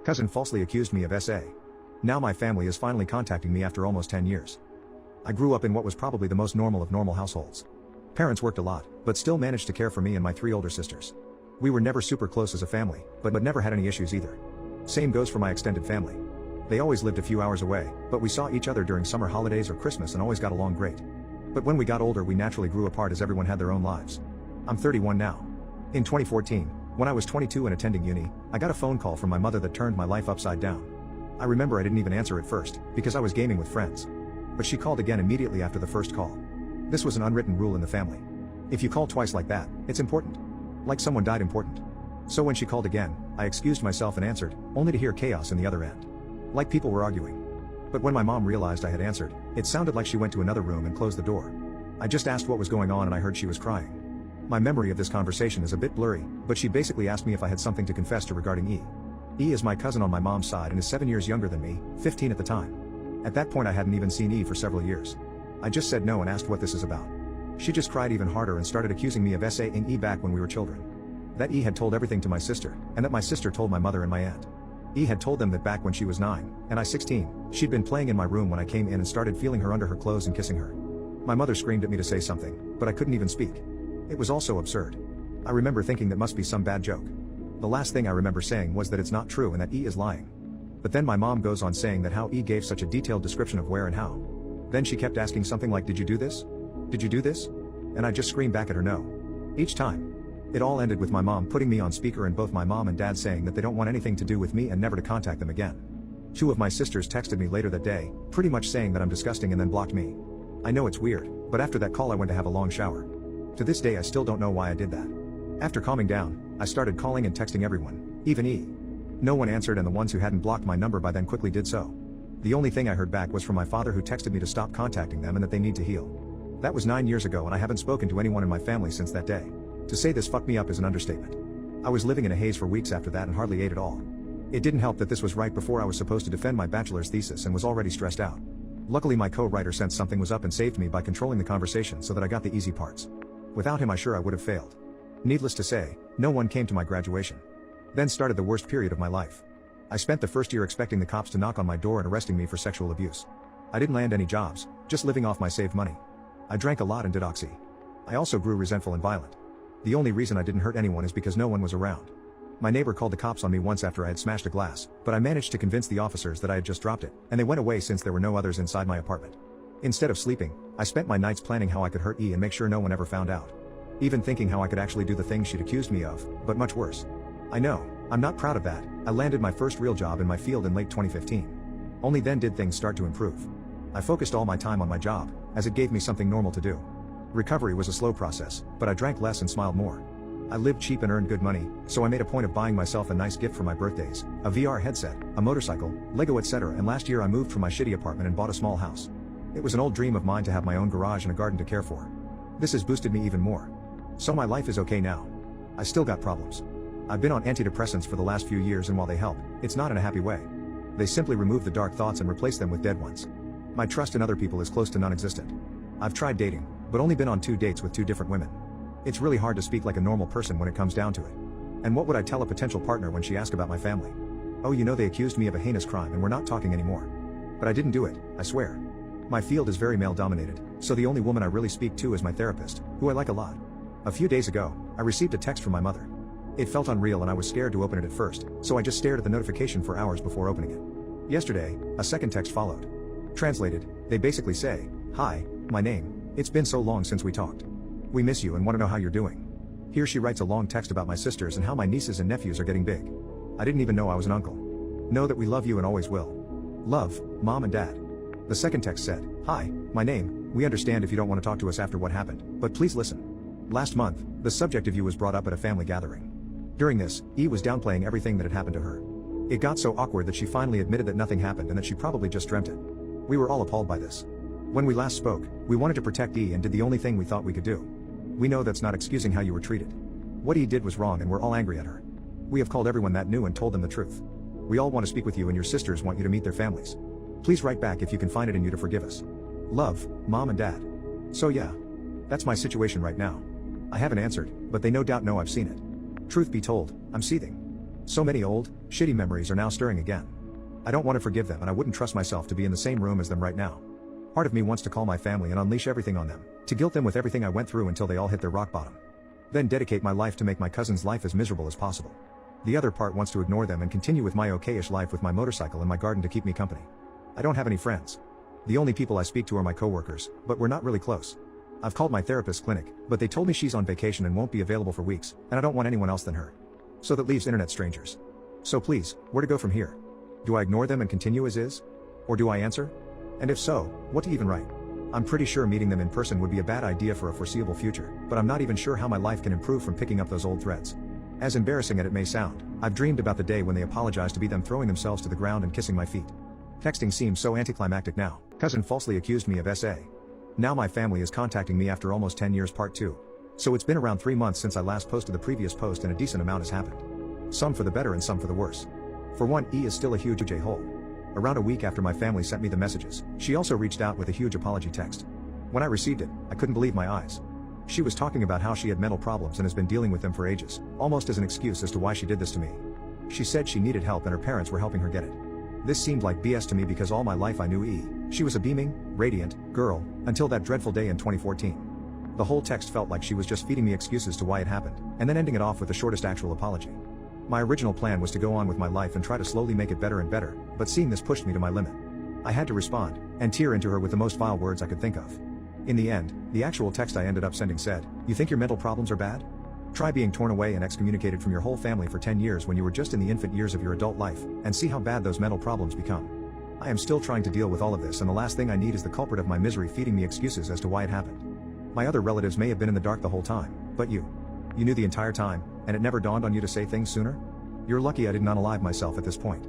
Cousin falsely accused me of SA. Now my family is finally contacting me after almost 10 years. I grew up in what was probably the most normal of normal households. Parents worked a lot, but still managed to care for me and my 3 older sisters. We were never super close as a family, but never had any issues either. Same goes for my extended family. They always lived a few hours away, but we saw each other during summer holidays or Christmas and always got along great. But when we got older we naturally grew apart as everyone had their own lives. I'm 31 now. In 2014, when I was 22 and attending uni, I got a phone call from my mother that turned my life upside down. I remember I didn't even answer at first, because I was gaming with friends. But she called again immediately after the first call. This was an unwritten rule in the family. If you call twice like that, it's important. Like someone died important. So when she called again, I excused myself and answered, only to hear chaos in the other end. Like people were arguing. But when my mom realized I had answered, it sounded like she went to another room and closed the door. I just asked what was going on and I heard she was crying. My memory of this conversation is a bit blurry, but she basically asked me if I had something to confess to regarding E. E is my cousin on my mom's side and is 7 years younger than me, 15 at the time. At that point I hadn't even seen E for several years. I just said no and asked what this is about. She just cried even harder and started accusing me of SA-ing E back when we were children. That E had told everything to my sister, and that my sister told my mother and my aunt. E had told them that back when she was 9, and I 16, she'd been playing in my room when I came in and started feeling her under her clothes and kissing her. My mother screamed at me to say something, but I couldn't even speak. It was all so absurd. I remember thinking that must be some bad joke. The last thing I remember saying was that it's not true and that E is lying. But then my mom goes on saying that how E gave such a detailed description of where and how. Then she kept asking something like, did you do this? Did you do this? And I just screamed back at her no. Each time. It all ended with my mom putting me on speaker and both my mom and dad saying that they don't want anything to do with me and never to contact them again. 2 of my sisters texted me later that day, pretty much saying that I'm disgusting and then blocked me. I know it's weird, but after that call I went to have a long shower. To this day I still don't know why I did that. After calming down, I started calling and texting everyone, even E. No one answered and the ones who hadn't blocked my number by then quickly did so. The only thing I heard back was from my father who texted me to stop contacting them and that they need to heal. That was 9 years ago and I haven't spoken to anyone in my family since that day. To say this fucked me up is an understatement. I was living in a haze for weeks after that and hardly ate at all. It didn't help that this was right before I was supposed to defend my bachelor's thesis and was already stressed out. Luckily my co-writer sensed something was up and saved me by controlling the conversation so that I got the easy parts. Without him I would have failed. Needless to say, no one came to my graduation. Then started the worst period of my life. I spent the first year expecting the cops to knock on my door and arresting me for sexual abuse. I didn't land any jobs, just living off my saved money. I drank a lot and did oxy. I also grew resentful and violent. The only reason I didn't hurt anyone is because no one was around. My neighbor called the cops on me once after I had smashed a glass, but I managed to convince the officers that I had just dropped it, and they went away since there were no others inside my apartment. Instead of sleeping, I spent my nights planning how I could hurt E and make sure no one ever found out. Even thinking how I could actually do the things she'd accused me of, but much worse. I know, I'm not proud of that. I landed my first real job in my field in late 2015. Only then did things start to improve. I focused all my time on my job, as it gave me something normal to do. Recovery was a slow process, but I drank less and smiled more. I lived cheap and earned good money, so I made a point of buying myself a nice gift for my birthdays, a VR headset, a motorcycle, Lego etc. And last year I moved from my shitty apartment and bought a small house. It was an old dream of mine to have my own garage and a garden to care for. This has boosted me even more. So my life is okay now. I still got problems. I've been on antidepressants for the last few years and while they help, it's not in a happy way. They simply remove the dark thoughts and replace them with dead ones. My trust in other people is close to non-existent. I've tried dating, but only been on 2 dates with 2 different women. It's really hard to speak like a normal person when it comes down to it. And what would I tell a potential partner when she asked about my family? Oh, you know, they accused me of a heinous crime and we're not talking anymore. But I didn't do it, I swear. My field is very male dominated, so the only woman I really speak to is my therapist, who I like a lot. A few days ago, I received a text from my mother. It felt unreal and I was scared to open it at first, so I just stared at the notification for hours before opening it. Yesterday, a second text followed. Translated, they basically say, "Hi, my name. It's been so long since we talked. We miss you and want to know how you're doing." Here she writes a long text about my sisters and how my nieces and nephews are getting big. I didn't even know I was an uncle. Know that we love you and always will. Love, Mom and Dad. The second text said, "Hi, my name. We understand if you don't want to talk to us after what happened, but please listen. Last month, the subject of you was brought up at a family gathering. During this, E was downplaying everything that had happened to her. It got so awkward that she finally admitted that nothing happened and that she probably just dreamt it. We were all appalled by this. When we last spoke, we wanted to protect E and did the only thing we thought we could do. We know that's not excusing how you were treated. What E did was wrong and we're all angry at her. We have called everyone that knew and told them the truth. We all want to speak with you and your sisters want you to meet their families. Please write back if you can find it in you to forgive us. Love, Mom and Dad." So yeah. That's my situation right now. I haven't answered, but they no doubt know I've seen it. Truth be told, I'm seething. So many old, shitty memories are now stirring again. I don't want to forgive them and I wouldn't trust myself to be in the same room as them right now. Part of me wants to call my family and unleash everything on them, to guilt them with everything I went through until they all hit their rock bottom. Then dedicate my life to make my cousin's life as miserable as possible. The other part wants to ignore them and continue with my okay-ish life with my motorcycle and my garden to keep me company. I don't have any friends. The only people I speak to are my coworkers, but we're not really close. I've called my therapist's clinic, but they told me she's on vacation and won't be available for weeks, and I don't want anyone else than her. So that leaves internet strangers. So please, where to go from here? Do I ignore them and continue as is? Or do I answer? And if so, what to even write? I'm pretty sure meeting them in person would be a bad idea for a foreseeable future, but I'm not even sure how my life can improve from picking up those old threads. As embarrassing as it may sound, I've dreamed about the day when they apologize to be them throwing themselves to the ground and kissing my feet. Texting seems so anticlimactic now. Cousin falsely accused me of SA. Now my family is contacting me after almost 10 years part 2. So it's been around 3 months since I last posted the previous post and a decent amount has happened. Some for the better and some for the worse. For one, E is still a huge J-hole. Around a week after my family sent me the messages, she also reached out with a huge apology text. When I received it, I couldn't believe my eyes. She was talking about how she had mental problems and has been dealing with them for ages, almost as an excuse as to why she did this to me. She said she needed help and her parents were helping her get it. This seemed like BS to me because all my life I knew E. She was a beaming, radiant girl, until that dreadful day in 2014. The whole text felt like she was just feeding me excuses to why it happened, and then ending it off with the shortest actual apology. My original plan was to go on with my life and try to slowly make it better and better, but seeing this pushed me to my limit. I had to respond, and tear into her with the most vile words I could think of. In the end, the actual text I ended up sending said, "You think your mental problems are bad? Try being torn away and excommunicated from your whole family for 10 years when you were just in the infant years of your adult life, and see how bad those mental problems become. I am still trying to deal with all of this and the last thing I need is the culprit of my misery feeding me excuses as to why it happened. My other relatives may have been in the dark the whole time, but you knew the entire time, and it never dawned on you to say things sooner? You're lucky I didn't unalive myself at this point.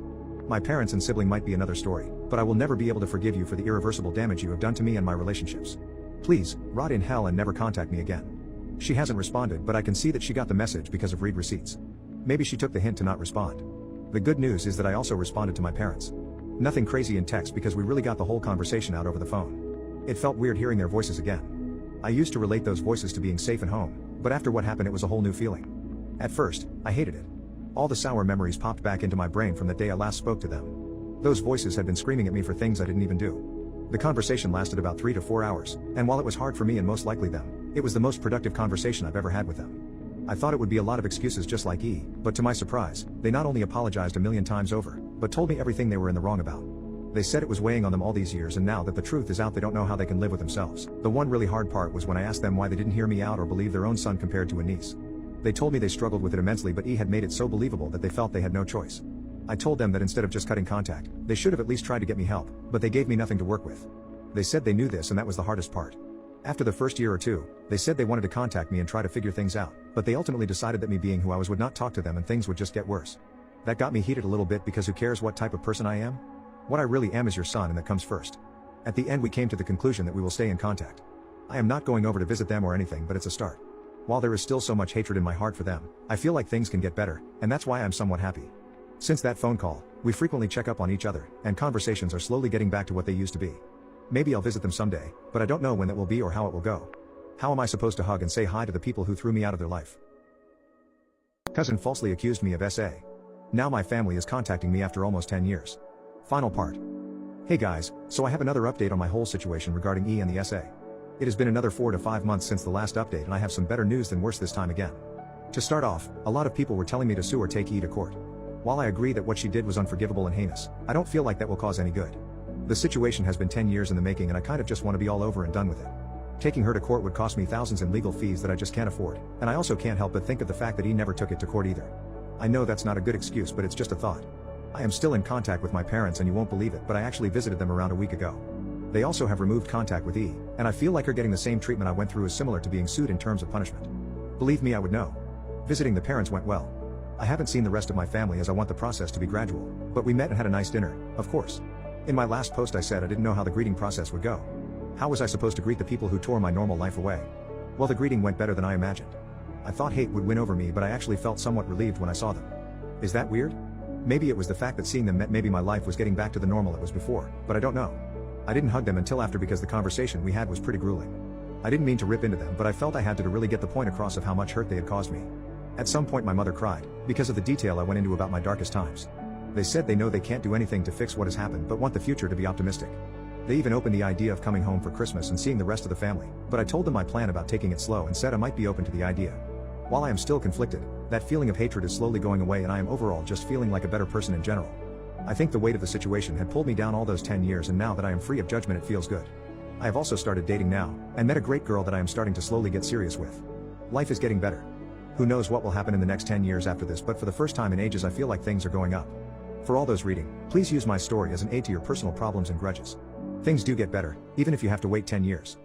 My parents and sibling might be another story, but I will never be able to forgive you for the irreversible damage you have done to me and my relationships. Please, rot in hell and never contact me again." She hasn't responded, but I can see that she got the message because of read receipts. Maybe she took the hint to not respond. The good news is that I also responded to my parents. Nothing crazy in text because we really got the whole conversation out over the phone. It felt weird hearing their voices again. I used to relate those voices to being safe and home, but after what happened it was a whole new feeling. At first, I hated it. All the sour memories popped back into my brain from the day I last spoke to them. Those voices had been screaming at me for things I didn't even do. The conversation lasted about 3 to 4 hours, and while it was hard for me and most likely them, it was the most productive conversation I've ever had with them. I thought it would be a lot of excuses just like E, but to my surprise, they not only apologized a million times over, but told me everything they were in the wrong about. They said it was weighing on them all these years and now that the truth is out they don't know how they can live with themselves. The one really hard part was when I asked them why they didn't hear me out or believe their own son compared to a niece. They told me they struggled with it immensely but E had made it so believable that they felt they had no choice. I told them that instead of just cutting contact, they should have at least tried to get me help, but they gave me nothing to work with. They said they knew this and that was the hardest part. After the first year or two, they said they wanted to contact me and try to figure things out, but they ultimately decided that me being who I was would not talk to them and things would just get worse. That got me heated a little bit because who cares what type of person I am? What I really am is your son and that comes first. At the end we came to the conclusion that we will stay in contact. I am not going over to visit them or anything but it's a start. While there is still so much hatred in my heart for them, I feel like things can get better, and that's why I'm somewhat happy. Since that phone call, we frequently check up on each other, and conversations are slowly getting back to what they used to be. Maybe I'll visit them someday, but I don't know when that will be or how it will go. How am I supposed to hug and say hi to the people who threw me out of their life? Cousin falsely accused me of SA. Now my family is contacting me after almost 10 years. Final part. Hey guys, so I have another update on my whole situation regarding E and the SA. It has been another 4 to 5 months since the last update and I have some better news than worse this time again. To start off, a lot of people were telling me to sue or take E to court. While I agree that what she did was unforgivable and heinous, I don't feel like that will cause any good. The situation has been 10 years in the making and I kind of just want to be all over and done with it. Taking her to court would cost me thousands in legal fees that I just can't afford, and I also can't help but think of the fact that E never took it to court either. I know that's not a good excuse but it's just a thought. I am still in contact with my parents and you won't believe it but I actually visited them around a week ago. They also have removed contact with E, and I feel like her getting the same treatment I went through is similar to being sued in terms of punishment. Believe me I would know. Visiting the parents went well. I haven't seen the rest of my family as I want the process to be gradual, but we met and had a nice dinner, of course. In my last post I said I didn't know how the greeting process would go. How was I supposed to greet the people who tore my normal life away? Well, the greeting went better than I imagined. I thought hate would win over me but I actually felt somewhat relieved when I saw them. Is that weird? Maybe it was the fact that seeing them meant maybe my life was getting back to the normal it was before, but I don't know. I didn't hug them until after because the conversation we had was pretty grueling. I didn't mean to rip into them but I felt I had to really get the point across of how much hurt they had caused me. At some point my mother cried, because of the detail I went into about my darkest times. They said they know they can't do anything to fix what has happened but want the future to be optimistic. They even opened the idea of coming home for Christmas and seeing the rest of the family, but I told them my plan about taking it slow and said I might be open to the idea. While I am still conflicted, that feeling of hatred is slowly going away and I am overall just feeling like a better person in general. I think the weight of the situation had pulled me down all those 10 years and now that I am free of judgment it feels good. I have also started dating now, and met a great girl that I am starting to slowly get serious with. Life is getting better. Who knows what will happen in the next 10 years after this, but for the first time in ages I feel like things are going up. For all those reading, please use my story as an aid to your personal problems and grudges. Things do get better, even if you have to wait 10 years.